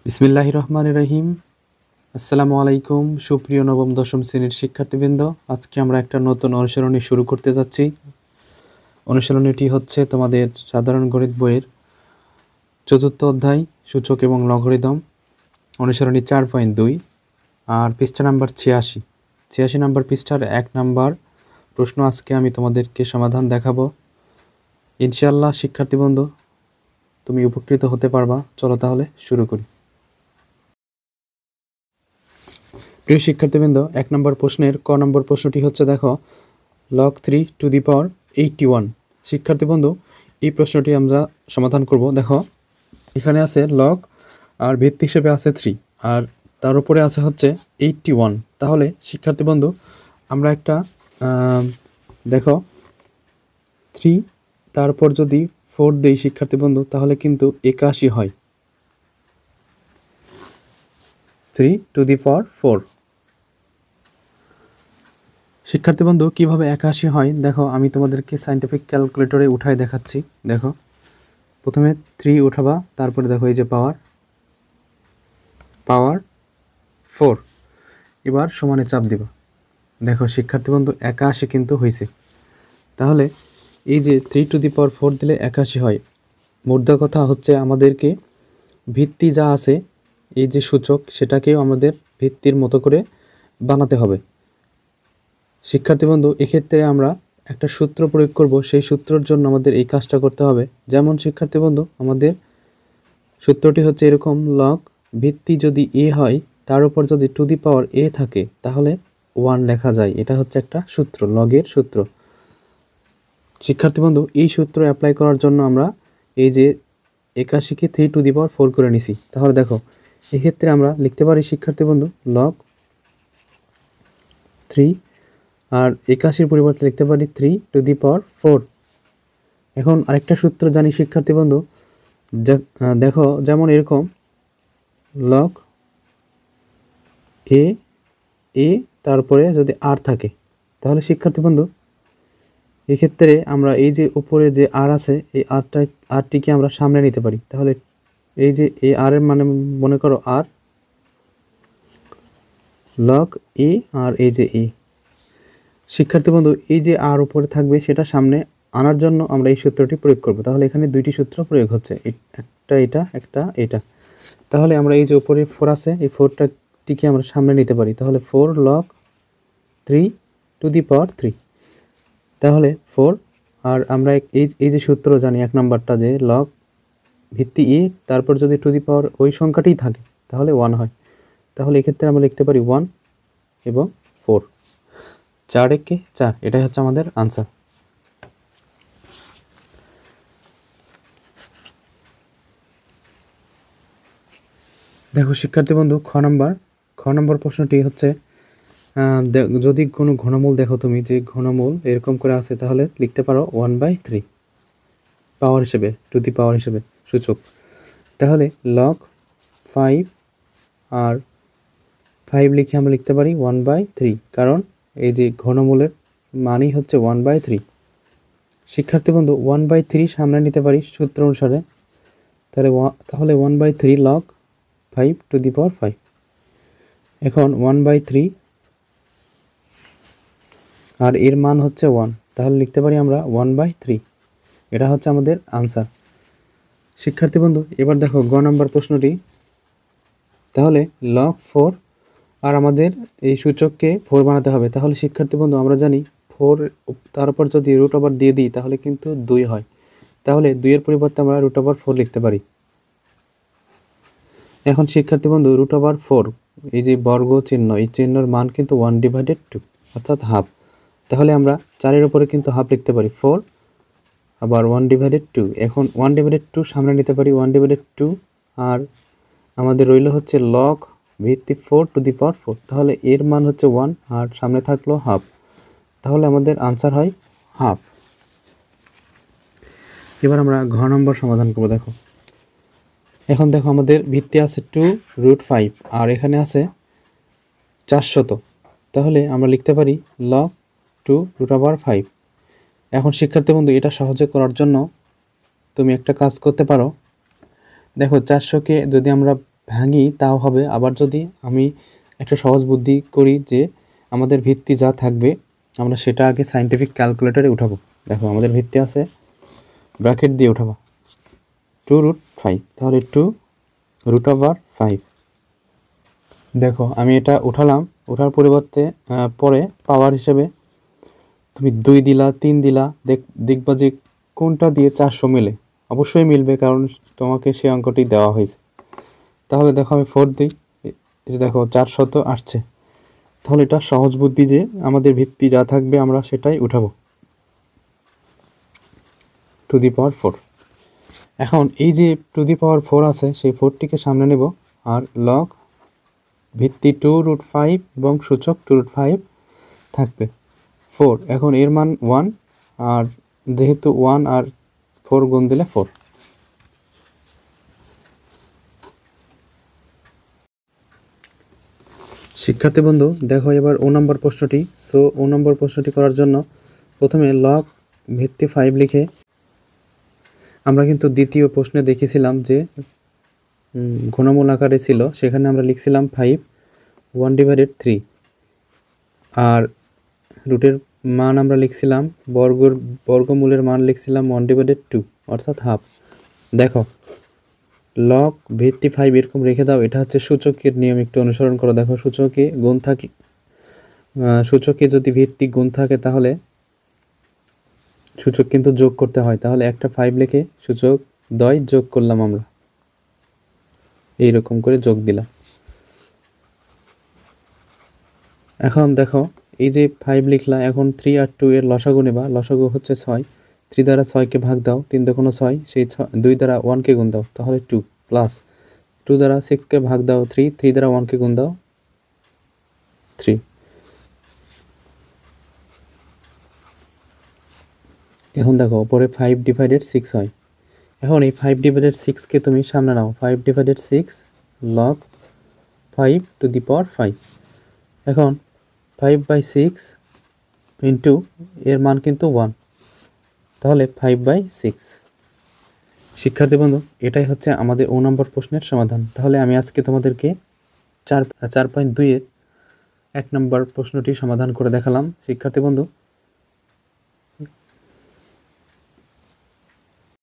বিসমিল্লাহির রহমানির রহিম। আসসালামু আলাইকুম সুপ্রিয় নবম দশম শ্রেণীর শিক্ষার্থীবৃন্দ। আজকে আমরা একটা নতুন অনুশীলনী শুরু করতে যাচ্ছি। অনুশীলনীটি হচ্ছে তোমাদের সাধারণ গণিত বইয়ের চতুর্থ অধ্যায় সূচক এবং লগারিদম, অনুশীলনী 4.2 আর পৃষ্ঠা নাম্বার 86 নাম্বার পৃষ্ঠার 1 নাম্বার প্রশ্ন আজকে আমি তোমাদেরকে সমাধান দেখাবো। ইনশাআল্লাহ শিক্ষার্থীবৃন্দ তুমি উপকৃত হতে পারবা। চলো তাহলে শুরু করি। প্রিয় শিক্ষার্থীবৃন্দ, 1 নম্বর প্রশ্নের ক নম্বর প্রশ্নটি হচ্ছে, দেখো, log 3 to the power 81। শিক্ষার্থীবৃন্দ, এই প্রশ্নটি আমরা সমাধান করব। দেখো, এখানে আছে log আর ভিত্তি হিসেবে আছে 3 আর তার উপরে আছে হচ্ছে 81। তাহলে শিক্ষার্থীবৃন্দ আমরা একটা দেখো 3 তারপর যদি 4 দেই শিক্ষার্থীবৃন্দ, তাহলে কিন্তু 81 হয়। 3 to the power 4। শিক্ষার্থীবৃন্দ কীভাবে 81 হয় দেখো, আমি তোমাদেরকে সায়েন্টিফিক ক্যালকুলেটরে উঠায় দেখাচ্ছি। দেখো, প্রথমে 3 উঠাবা, তারপরে দেখো এই যে পাওয়ার 4, এবার সমানে চাপ দিবা। দেখো শিক্ষার্থীবৃন্দ 81 কিন্তু হয়েছে। তাহলে এই যে 3 to the power 4 দিলে 81 হয়। মোদ্দা কথা হচ্ছে আমাদেরকে ভিত্তি যা আছে এই যে সূচক, সেটাকেও আমাদের ভিত্তির মতো করে বানাতে হবে। শিক্ষার্থীবৃন্দ, এক্ষেত্রে আমরা একটা সূত্র প্রয়োগ করব। সেই সূত্রের জন্য আমাদের এই কাজটা করতে হবে। যেমন শিক্ষার্থীবৃন্দ, আমাদের সূত্রটি হচ্ছে এরকম, লগ ভিত্তি যদি এ হয়, তার উপর যদি টু দি পাওয়ার এ থাকে, তাহলে 1 লেখা যায়। এটা হচ্ছে একটা সূত্র, লগের সূত্র। শিক্ষার্থীবৃন্দ, এই সূত্র অ্যাপ্লাই করার জন্য আমরা এই যে 81কে 3 to the power 4 করে নিছি। তাহলে দেখো, এক্ষেত্রে আমরা লিখতে পারি শিক্ষার্থীবৃন্দ লগ 3 আর 81 পরিবর্তে লিখতে পারি 3 to the power 4। এখন আরেকটা সূত্র জানি শিক্ষার্থীবৃন্দ, দেখো যেমন এরকম লগ এ এ তারপরে যদি আর থাকে, তাহলে শিক্ষার্থীবৃন্দ এক্ষেত্রে আমরা এই যে উপরে যে আর আছে, এই আরটিকে আমরা সামনে নিতে পারি। তাহলে এই যে এই আর এর মানে মনে করো আর লগ এ আর এই যে এ। শিক্ষার্থীবৃন্দ, এই যে আর উপরে থাকবে সেটা সামনে আনার জন্য আমরা এই সূত্রটি প্রয়োগ করব। তাহলে এখানে দুইটি সূত্র প্রয়োগ হচ্ছে, একটা এটা, একটা এটা। তাহলে আমরা এই যে উপরে 4 আছে, এই 4টাকে আমরা সামনে নিতে পারি। তাহলে 4 log 3 to the power 3। তাহলে 4 আর আমরা এই যে সূত্র জানি 1 নাম্বারটা, যে লগ ভিত্তি এ তারপর যদি টু দি পাওয়ার ওই সংখ্যাটিই থাকে, তাহলে 1 হয়। তাহলে এক্ষেত্রে আমরা লিখতে পারি 1 এবং 4, 4 একে 4। এটাই হচ্ছে আমাদের আনসার। দেখো শিক্ষার্থীবৃন্দ, খ নম্বর প্রশ্নটি হচ্ছে, যদি কোনো ঘনমূল দেখো তুমি যে ঘনমূল এরকম করে আছে, তাহলে লিখতে পারো 1/3 পাওয়ার হিসেবে, টু দি পাওয়ার হিসেবে সূচক। তাহলে লগ 5 আর 5 লিখে আমরা লিখতে পারি 1/3, কারণ এই যে ঘনমূলের মানই হচ্ছে 1/3। শিক্ষার্থীবৃন্দ, 1/3 সামনে নিতে পারি সূত্র অনুসারে। তাহলে 1/3 লগ 5 to the power 5। এখন 1/3 আর এর মান হচ্ছে 1, তাহলে লিখতে পারি আমরা 1/3। এটা হচ্ছে আমাদের আনসার। শিক্ষার্থীবৃন্দ, এবার দেখো গ নম্বর প্রশ্নটি। তাহলে লগ 4 আর আমাদের এই সূচককে 4 বানাতে হবে। তাহলে শিক্ষার্থীবৃন্দ, আমরা জানি 4 তারপর যদি রুট ওভার দিয়ে দিই, তাহলে কিন্তু 2 হয়। তাহলে 2 এর পরিবর্তে আমরা রুট ওভার 4 লিখতে পারি। এখন শিক্ষার্থীবৃন্দ, রুট ওভার 4 এই যে বর্গ চিহ্ন, এই চিহ্নের মান কিন্তু 1/2, অর্থাৎ হাফ। তাহলে আমরা 4-এর উপরে কিন্তু হাফ লিখতে পারি, 4 আবার 1/2। এখন 1/2 সামনে নিতে পারি 1/2, আর আমাদের রইল হচ্ছে লগ ভিত্তি 4 to the power 4। তাহলে এর মান হচ্ছে 1 আর সামনে থাকলো হাফ। তাহলে আমাদের আনসার হয় হাফ। এবার আমরা ঘ নম্বর সমাধান করব। দেখো, এখন দেখো আমাদের ভিত্তি আছে 2√5 আর এখানে আছে 400। তাহলে আমরা লিখতে পারি লগ 2√5। এখন শিক্ষার্থীবৃন্দ, এটা সহজে করার জন্য তুমি একটা কাজ করতে পারো। দেখো 400কে যদি আমরা ভাঙি তাও হবে। আবার যদি আমি একটা সহজ বুদ্ধি করি যে আমাদের ভিত্তি যা থাকবে আমরা সেটা আগে সায়েন্টিফিক ক্যালকুলেটরে উঠাবো। দেখো আমাদের ভিত্তি আছে, ব্র্যাকেট দিয়ে উঠাবো 2√5, তাহলে 2√5। দেখো আমি এটা উঠালাম, ওঠার পরিবর্তে পরে পাওয়ার হিসেবে তুমি 2 দিলা 3 দিলা, দেখবা যে কোনটা দিয়ে 400 মিলে। অবশ্যই মিলবে, কারণ তোমাকে সে অঙ্কটি দেওয়া হয়েছে। তাহলে দেখো আমি 4 দিই, এই যে দেখো 400 আসছে। তাহলে এটা সহজ বুদ্ধি যে আমাদের ভিত্তি যা থাকবে আমরা সেটাই উঠাবো, টু দি পাওয়ার 4। এখন এই যে টু দি পাওয়ার 4 আছে, সেই 4টিকে সামনে নেব, আর লগ ভিত্তি 2√5 এবং সূচক 2√5 থাকবে 4। এখন এর মান 1, আর যেহেতু 1 আর 4 গুণ দিলে 4। শিক্ষার্থী বন্ধু দেখো এবার ও নম্বর প্রশ্নটি। সো ও নম্বর প্রশ্নটি করার জন্য প্রথমে লগ ভিত্তি 5 লিখে, আমরা কিন্তু দ্বিতীয় প্রশ্নে দেখেছিলাম যে ঘনমূল আকারে ছিল, সেখানে আমরা লিখছিলাম 5 1/3, আর রুটের মান আমরা লিখছিলাম বর্গমূলের মান লিখছিলাম 1/2, অর্থাৎ হাফ। দেখো লগ ভিত্তি 5 এরকম রেখে দাও, এটা হচ্ছে সূচকের নিয়ম, একটু অনুসরণ করো। দেখো সূচকে গুণ থাকে, সূচকে যদি ভিত্তি গুণ থাকে তাহলে সূচক কিন্তু যোগ করতে হয়। তাহলে একটা 5 লিখে সূচক 2 যোগ করলাম আমরা, এইরকম করে যোগ দিলাম। এখন দেখো এই যে 5 লিখলাম, এখন 3 আর 2 এর লসাগু নেবা। লসাগু হচ্ছে 6, 3 দ্বারা 6কে ভাগ দাও, 3 দুগুণ 6, সেই 2 দ্বারা 1কে গুণ দাও, তাহলে 2, প্লাস 2 দ্বারা 6কে ভাগ দাও 3, 3 দ্বারা 1কে গুণ দাও 3। এখন দেখো উপরে 5/6 হয়। এখন এই 5/6কে তুমি সামনে নাও, 5/6 লগ 5 টু দি পাওয়ার 5। এখন 5/6 ইন্টু এর মান কিন্তু 1, তাহলে 5/6। শিক্ষার্থী বন্ধু এটাই হচ্ছে আমাদের ও নম্বর প্রশ্নের সমাধান। তাহলে আমি আজকে তোমাদেরকে 4.2 এর 1 নম্বর প্রশ্নটি সমাধান করে দেখালাম। শিক্ষার্থী বন্ধু